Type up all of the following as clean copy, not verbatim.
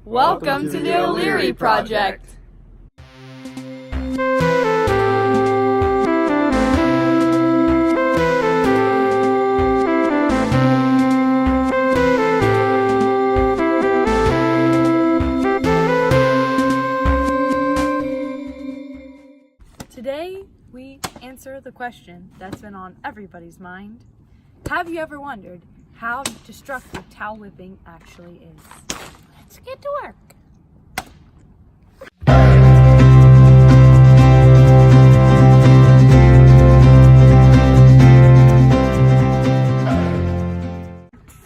Welcome to the O'Leary Project. Today, we answer the question that's been on everybody's mind. Have you ever wondered how destructive towel whipping actually is? Let's get to work.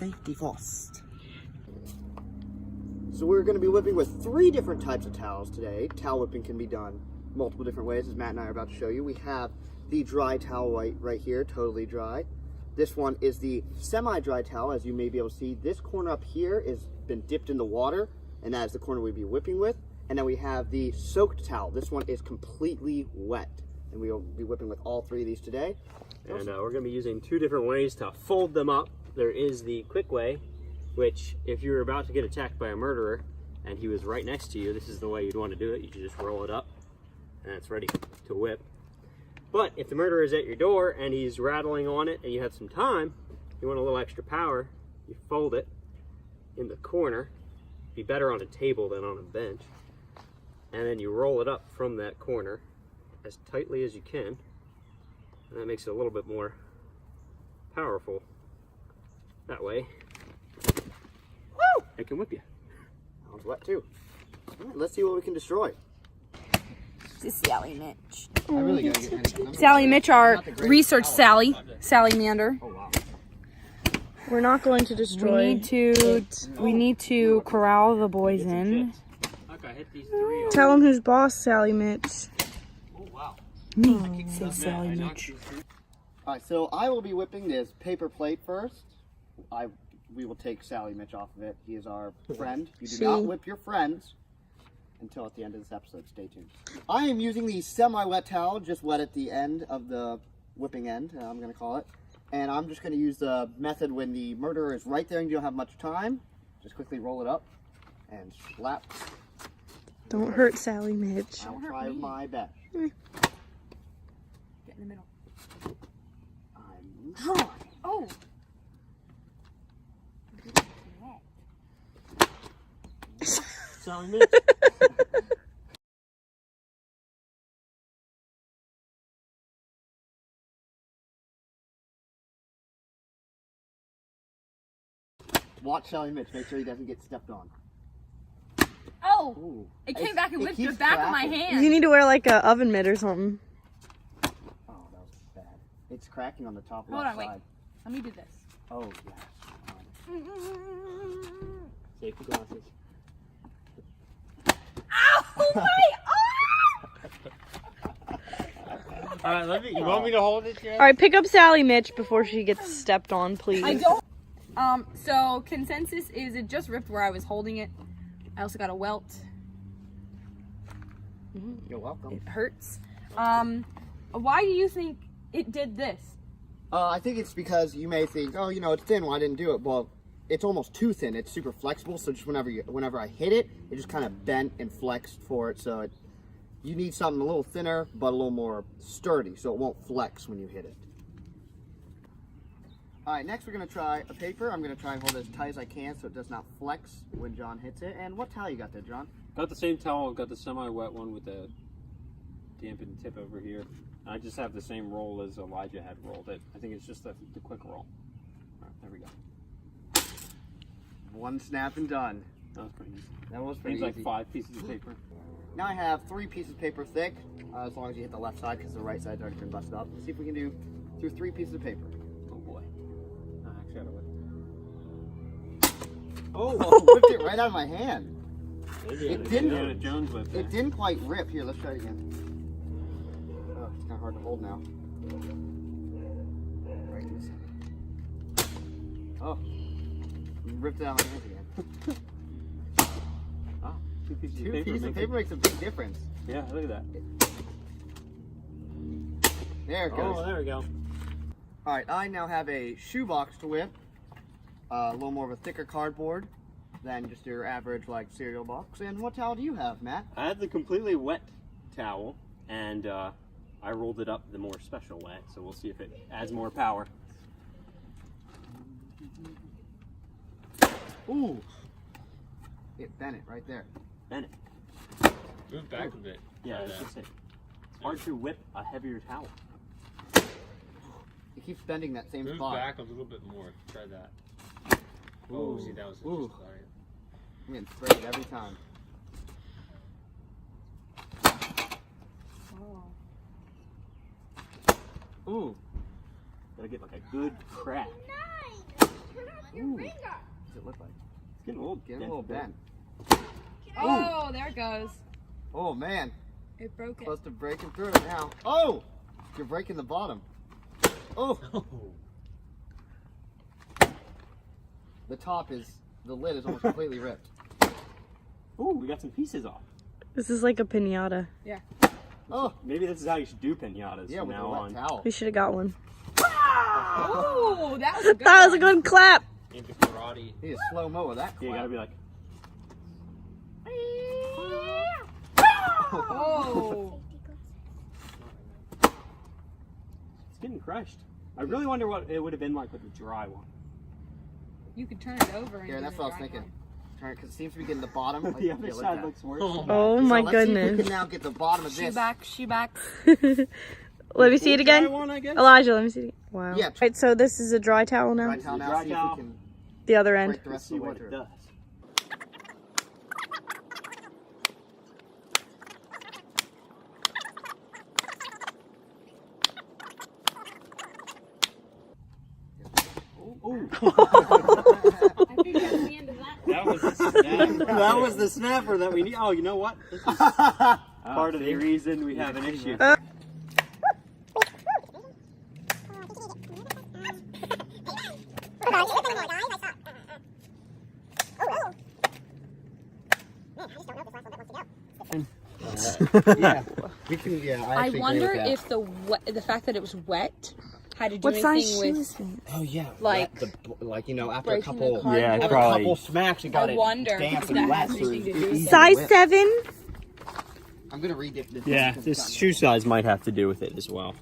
Safety first. So we're going to be whipping with 3 different types of towels today. Towel whipping can be done multiple different ways, as Matt and I are about to show you. We have the dry towel right here, totally dry. This one is the semi-dry towel. As you may be able to see, this corner up here has been dipped in the water, and that is the corner we'll be whipping with. And then we have the soaked towel. This one is completely wet, and we will be whipping with all 3 of these today. And we're going to be using 2 different ways to fold them up. There is the quick way, which if you were about to get attacked by a murderer and he was right next to you, this is the way you'd want to do it. You just roll it up and it's ready to whip. But if the murderer is at your door and he's rattling on it and you have some time, you want a little extra power, you fold it in the corner. Be better on a table than on a bench. And then you roll it up from that corner as tightly as you can. And that makes it a little bit more powerful. That way, woo! It can whip you. That one's wet too. All right, let's see what we can destroy. This is Sally Mitch. I really gotta get anything. Sally Mitch, our research Sally Mander. Oh wow. We're not going to destroy. We need to corral the boys in. Okay, hit these 3. Tell them who's boss, Sally Mitch. Oh wow. Me, say Sally Mitch. All right, so I will be whipping this paper plate first. We will take Sally Mitch off of it. He is our friend. You do not whip your friends until at the end of this episode. Stay tuned. I am using the semi-wet towel, just wet at the end of the whipping end, I'm going to call it. And I'm just going to use the method when the murderer is right there and you don't have much time. Just quickly roll it up and slap. Don't hurt Sally Mitch. I'll try my best. Get in the middle. I'm trying. Oh. Sally Mitch. Watch Sally Mitch. Make sure he doesn't get stepped on. Oh! Ooh. It came back and whipped the keeps back of my cracking. hand. You need to wear like a oven mitt or something. Oh, that was bad. It's cracking on the top Hold left on, wait. side. Let me do this. Oh, yes. Safety glasses. Ow! My Alright, you want me to hold it yet? All right, pick up Sally Mitch before she gets stepped on, please. I don't. So consensus is it just ripped where I was holding it. I also got a welt. You're welcome. It hurts. Why do you think it did this? I think it's because you may think, oh, it's thin. Well, I didn't do it. Well, it's almost too thin. It's super flexible. So just whenever I hit it, it just kind of bent and flexed for it. So you need something a little thinner, but a little more sturdy, so it won't flex when you hit it. All right, next we're going to try a paper. I'm going to try and hold it as tight as I can so it does not flex when John hits it. And what towel you got there, John? Got the same towel, got the semi-wet one with the dampened tip over here. I just have the same roll as Elijah had rolled it. I think it's just the quick roll. All right, there we go. One snap and done. That was pretty easy. That was pretty Seems like easy. 5 pieces of paper. Now I have 3 pieces of paper thick, as long as you hit the left side because the right side's already been busted up. Let's see if we can do through 3 pieces of paper. Oh boy. I actually had to whip. Oh, whipped it right out of my hand. It didn't. Indiana Jones whip. It didn't quite rip. Here, let's try it again. Oh, it's kind of hard to hold now. Right in the center. Oh, ripped it out of my hand again. Oh, 2 pieces of 2 paper. pieces of paper makes a big difference. Yeah, look at that. There it goes. Oh, there we go. All right, I now have a shoebox to whip. A little more of a thicker cardboard. than just your average like cereal box. And what towel do you have, Matt? I have the completely wet towel, and I rolled it up the more special way, so we'll see if it adds more power. Ooh. Hit Bennett right there. Bennett. Move back a bit. Yeah, Try it's that. just it's hard to whip a heavier towel. It keeps bending that same Move spot. back a little bit more. Try that. Oh, Ooh. see, that was Ooh. just sorry. I'm getting sprayed every time. Oh. Ooh. Gotta get like a good crack. Ooh. What does it look like? It's getting a little Getting a little bent. Oh, there it goes. Oh man. It broke it. Close to breaking through it now. Oh! You're breaking the bottom. Oh! The lid is almost completely ripped. Ooh, we got some pieces off. This is like a pinata. Oh! Maybe this is how you should do pinatas Yeah, from with now a wet on. towel. We should have got one. Oh, that was a good That was a one. good clap. Into karate. Need a slow-mo of that Yeah, you gotta be like, Oh. it's getting crushed. I really wonder what it would have been like with the dry one. You could turn it over and Yeah, do that's the what I was dry thinking. one. Turn it, because it seems to be getting the bottom. Like, The other yeah, look side at looks worse. Oh. Oh that. my So let's see if we goodness. can now get the bottom of She this. back, she back. Let me see it Dry again. one, I guess? Elijah, let me see it again. Wow. Yeah. Right, so this is a dry towel now? Dry towel now, Dry see if towel. we can The other end. break the Let's rest see of the way what through. it does. Ooh. I think that's the end of that. That was a snap. That was the snapper that we need. Oh, you know what? This is part of the reason we have an issue. Yeah. We can, yeah, I actually wonder agree with if the fact that it was wet had to do What size anything shoe with. is it? that. Oh, yeah. Like, like, you know, after a breaking the couple, cardboard. Yeah, after probably. a couple smacks, you got I it wonder damp if and that wet. has So anything to it's do with easy it. to Size whip. 7? I'm going to redip this. Yeah, this shoe size might have to do with it as well.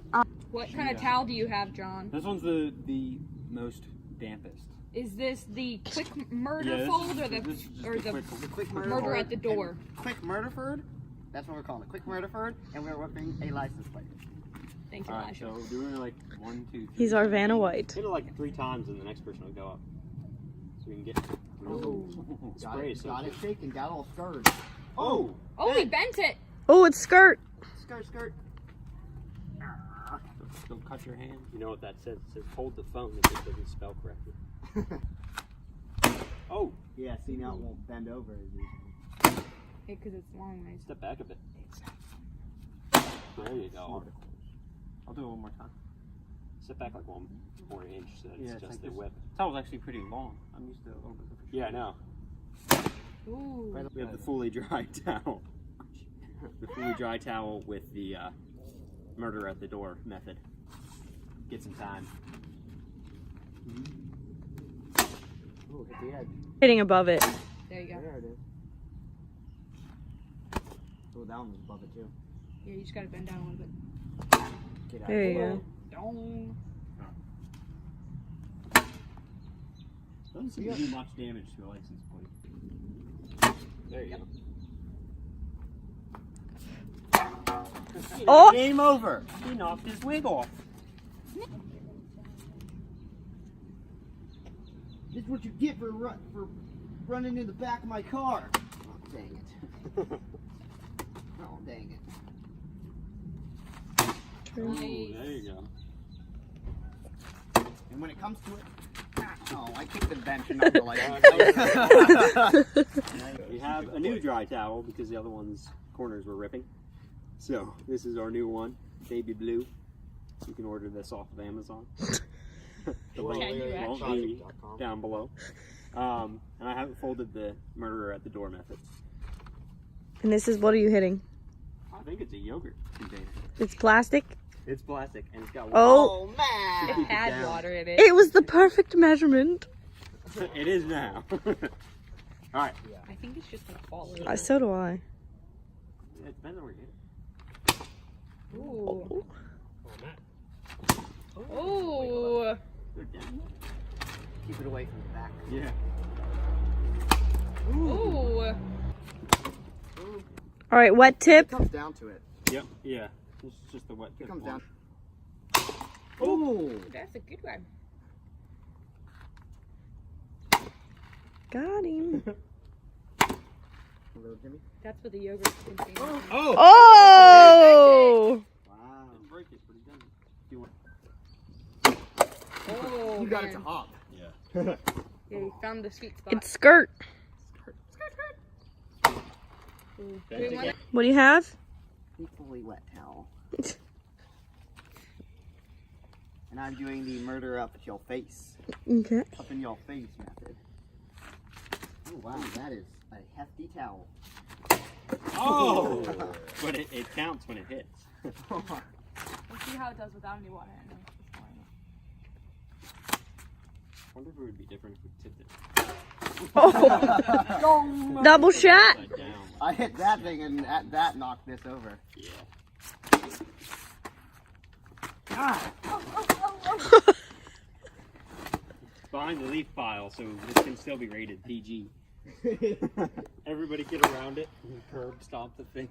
What kind of towel do you have, John? This one's the most dampest. Is this the quick murder Yeah, this fold is- or the this is just or the the quick The quick murder at the door? Quick Murderford. That's what we're calling it. Quick Murderford. And we're whipping a license plate. Thank you, Alright, Elijah. so doing like 1, 2, 3. He's our Vanna White. Hit it like 3 times and the next person will go up. So we can get Got spray. it, got it shaking, got all stirred. Oh! Oh, we bent it. Oh, it's skirt. Skirt, skirt. Don't cut your hand. You know what that says? It says hold the phone if it doesn't spell correctly. Oh! Yeah, see now it won't bend over as easily. Because it's long, nice. Step back a bit. There you go. I'll do it one more time. Step back like 1 more inch so that it's just the whip. That was actually pretty long. I'm used to over the Yeah, I know. Ooh. We have the fully dry towel. The fully dry towel with the murder at the door method. Get some time. Ooh, hit the edge. Hitting above it. There you go. There it is. Oh, that one was above it too. Yeah, you just gotta bend down a little bit. Get out. There you go. Don't. Doesn't seem to do much damage to a license plate. There you go. Oh! Game over. He knocked his wig off. This is what you get for running in the back of my car. Oh, dang it. Oh, dang it. Ooh, there you go. And when it comes to it, oh, I kicked the bench and not the light. We have a new dry towel because the other one's corners were ripping. So this is our new one, baby blue. You can order this off of Amazon. The link Can you will actually? be down below. And I haven't folded the murderer at the door method. And this is, what are you hitting? I think it's a yogurt container. It's plastic? It's plastic and it's got Oh. man. Keep it Had down. water in it. It was the perfect measurement. It is now. All right. I think it's just gonna fall over. So do I. Yeah, it depends on where you hit it. Ooh. Oh, Matt. Ooh. They're down. Keep it away from the back. Yeah. Ooh. All right, wet It tip. comes down to it. Yep. Yeah. This is just the wet It tip comes one. down. Oh! That's a good one. Got him. Little Jimmy. That's what the yogurt contains. Oh! Oh! Wow. Didn't break it, but he done it. Do you want? Oh, You got it man. to hop. Yeah, you found the sweet spot. It's skirt. Ooh. Do we want it? What do you have? Equally wet towel. And I'm doing the murder up at your face. Okay. Up in your face method. Oh wow, that is a hefty towel. Oh! But it counts when it hits. Let's see how it does without any water in it. I wonder if it would be different if we tipped it Oh. Double shot. upside down. I hit that thing and that knocked this over. Yeah. Behind the leaf pile, so this can still be rated PG. Everybody get around it and curb stomp the thing.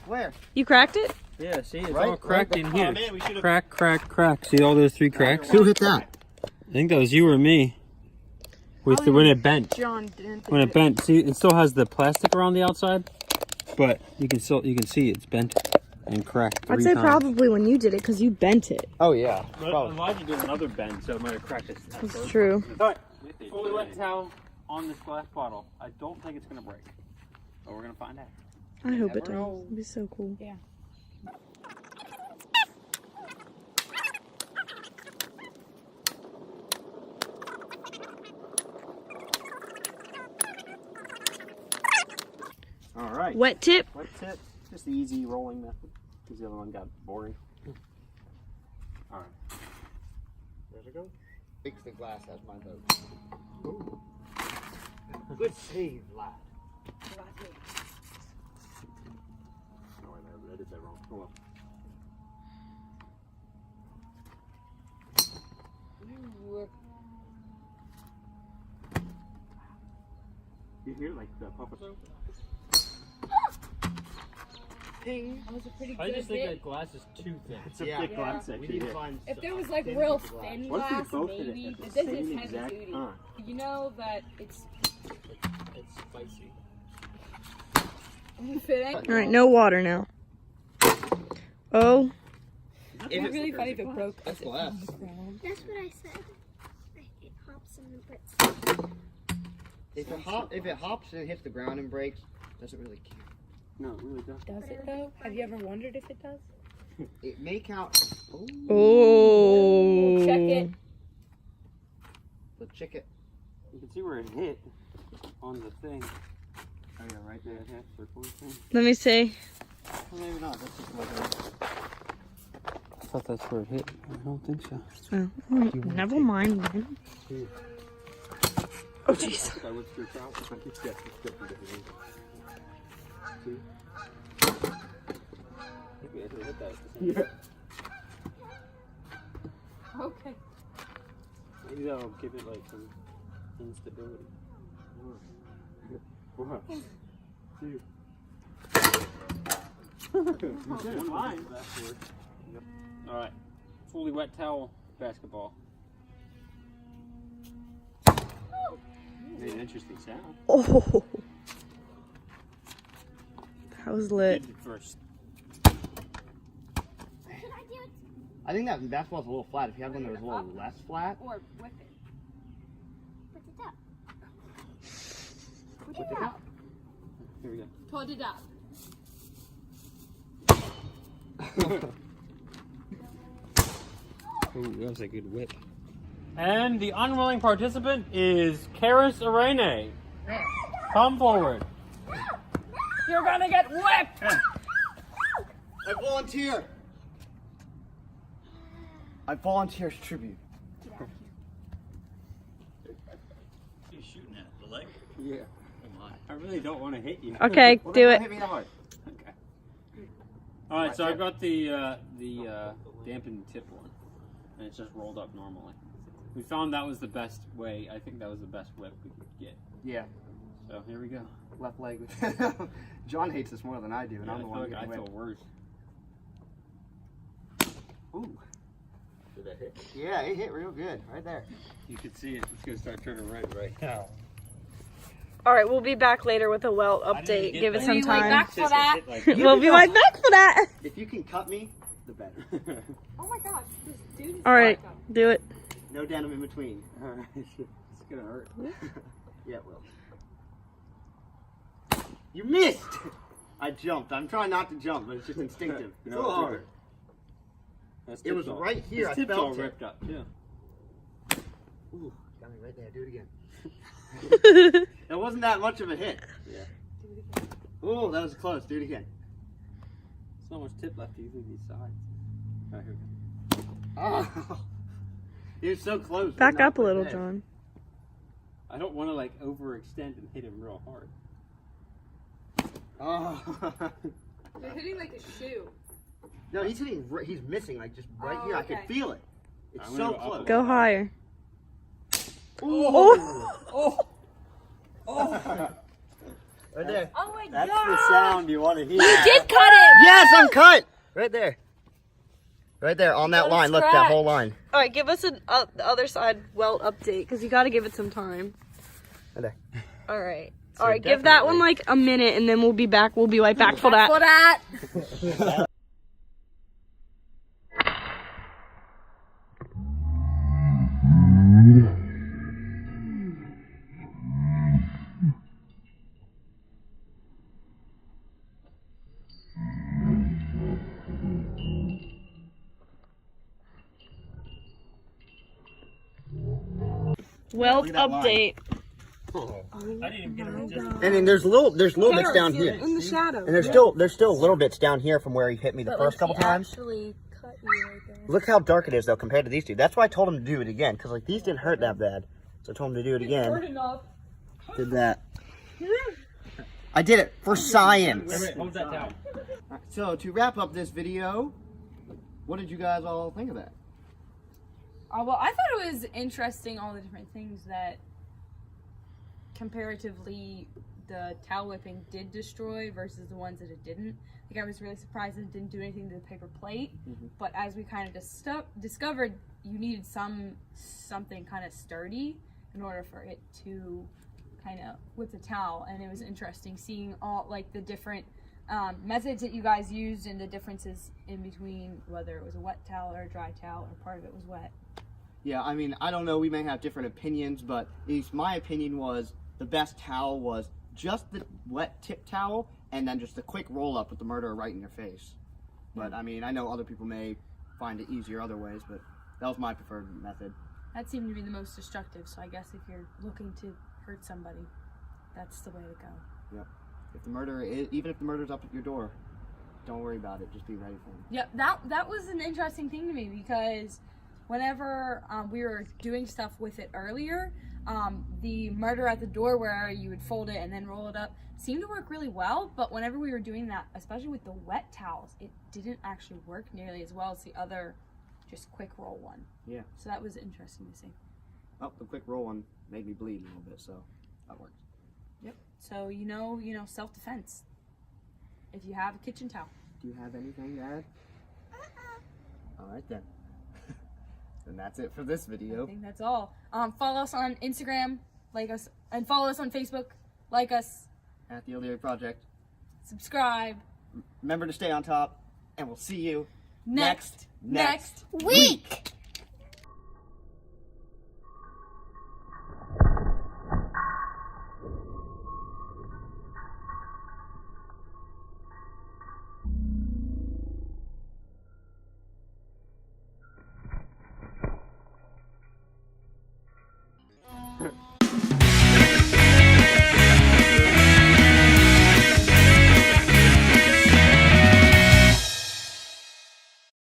Where? You cracked it? Yeah, see, it's Right- all cracked right in the- here. oh, man, we should've- Crack, crack, crack. See all those 3 cracks? Who hit that? I think that was you or me. With the, when it bent. John didn't. When it bent, see, it still has the plastic around the outside, but you can see it's bent and cracked 3 I'd say times. probably when you did it because you bent it. Oh yeah. But Elijah did another bend, so it might have cracked it. That's true. Alright, fully wet towel on this glass bottle. I don't think it's gonna break, but we're gonna find out. I hope it Never know. does. It'd be so cool. Yeah. All right. Wet tip. Wet tip. Just the easy rolling method, because the other one got boring. All right. There's it go. Fix the glass as my vote. Good save, lad. Oh, I did that wrong. Hold on. Ooh. You hear like the pop up? Ping. That was a pretty I good just think hit. that glass is too thin. It's a Yeah. thick glass We section. need to Yeah. find. If there was a like thin real glass. thin What if we glass, both hit it maybe. at But the this same is heavy exact duty. time? You know that it's It's spicy. fitting. All right, no water now. Oh. It'd be really funny if it broke. That's glass. That's what I said. It hops and it breaks. If it hops and it hits the ground and breaks, doesn't really count. No, it really does. Does it though? Have you ever wondered if it does? It may count. Oh. Oh. Check it. So check it. You can see where it hit on the thing. Oh yeah, right there. Yeah, circle thing. Let me see. Well, maybe not. That's just like I thought that's where it hit. I don't think so. Oh, never mind. Then. Oh jeez. I whipped your trout. I think that's different. See? I think we actually hit that at the same time. Okay. Maybe that'll give it like some instability. One, two. Fine. All right. Fully wet towel basketball. Made an interesting sound. Oh. That was lit. Did it first. Should I do it? I think that basketball's a little flat. If you have one that was a little less flat, Or whip it. Put it up. whip it up. Here we go. Put it up. Ooh, that was a good whip. And the unwilling participant is Karis Arene. Come forward. You're gonna get whipped! I volunteer. I volunteer as tribute. The leg? Yeah. I really don't want to hit you. Okay, Well, do then it. don't hit me that hard. Okay. All right, so I got the dampened tip one, and it's just rolled up normally. We found that was the best way. I think that was the best whip we could get. Yeah, So here we go. left leg. John hates this more than I do, and I'm the one I getting feel whipped. worse. Ooh, Did that hit? yeah, it hit real good right there. You can see it. It's gonna start turning red right now. All right, we'll be back later with a welt update. get Give it that. some Will you wait time. back for that? We'll be right back for that. If you can cut me, the better. Oh my gosh, this dude is All right, psycho. do it. No denim in between. All right, it's gonna hurt. Yeah, it will. You missed! I jumped. I'm trying not to jump, but it's just instinctive. It's a little hard. That's It was tip's all- right here. His I tip's all felt it. ripped up too. Ooh, got me right there. Do it again. It wasn't that much of a hit. Yeah. Ooh, that was close. Do it again. There's not much tip left to leave these sides. All right, here we go. Oh, he was so close. but Back not up a little, quite John. I don't want to like overextend and hit him real hard. there. Oh. You're hitting like a shoe. No, he's hitting. He's missing like just right Oh, here. I okay. can feel it. It's I'm so gonna go up a close. little. Go higher. Oh. Right there. Oh my That's god. the sound you want to hear. You did cut it. Yes, I'm cut. Right there. Right there on that Got a line. Look, that scratch. whole line. All right, give us the other side welt update because you got to give it some time. Right there. All right. So All right, give that one like a minute and then we'll be back. We'll be right back for that. For that. Welt Look at that line. update. And then there's little bits down here. In the shadow. And there's still little bits down here from where he hit me the first couple times. Actually cut you right there. Look how dark it is though compared to these two. That's why I told him to do it again because like these didn't hurt that bad. So I told him to do it again. enough. Did that. I did it for science. Wait, hold that down. So to wrap up this video, what did you guys all think of that? Well, I thought it was interesting all the different things that comparatively the towel whipping did destroy versus the ones that it didn't. Like I was really surprised that it didn't do anything to the paper plate, but as we kind of discovered, you needed something kind of sturdy in order for it to kind of whip the towel. And it was interesting seeing all like the different methods that you guys used and the differences in between whether it was a wet towel or a dry towel or part of it was wet. Yeah, I mean, I don't know, we may have different opinions, but at least my opinion was the best towel was just the wet tip towel and then just a quick roll up with the murderer right in your face. But I mean, I know other people may find it easier other ways, but that was my preferred method. That seemed to be the most destructive, so I guess if you're looking to hurt somebody, that's the way to go. Yep. If the murderer is, even if the murderer's up at your door, don't worry about it. Just be ready for him. Yep, that was an interesting thing to me because whenever we were doing stuff with it earlier, the murder at the door where you would fold it and then roll it up seemed to work really well, but whenever we were doing that, especially with the wet towels, it didn't actually work nearly as well as the other just quick roll one. Yeah. So that was interesting to see. Oh, the quick roll one made me bleed a little bit, so that worked. Yep. So you know, self-defense. If you have a kitchen towel. Do you have anything to add? All right then. And that's it for this I video. think that's all. Follow us on Instagram, like us, and follow us on Facebook, like us, At the O'Leary Project. subscribe. Remember to stay on top, and we'll see you Next next Week!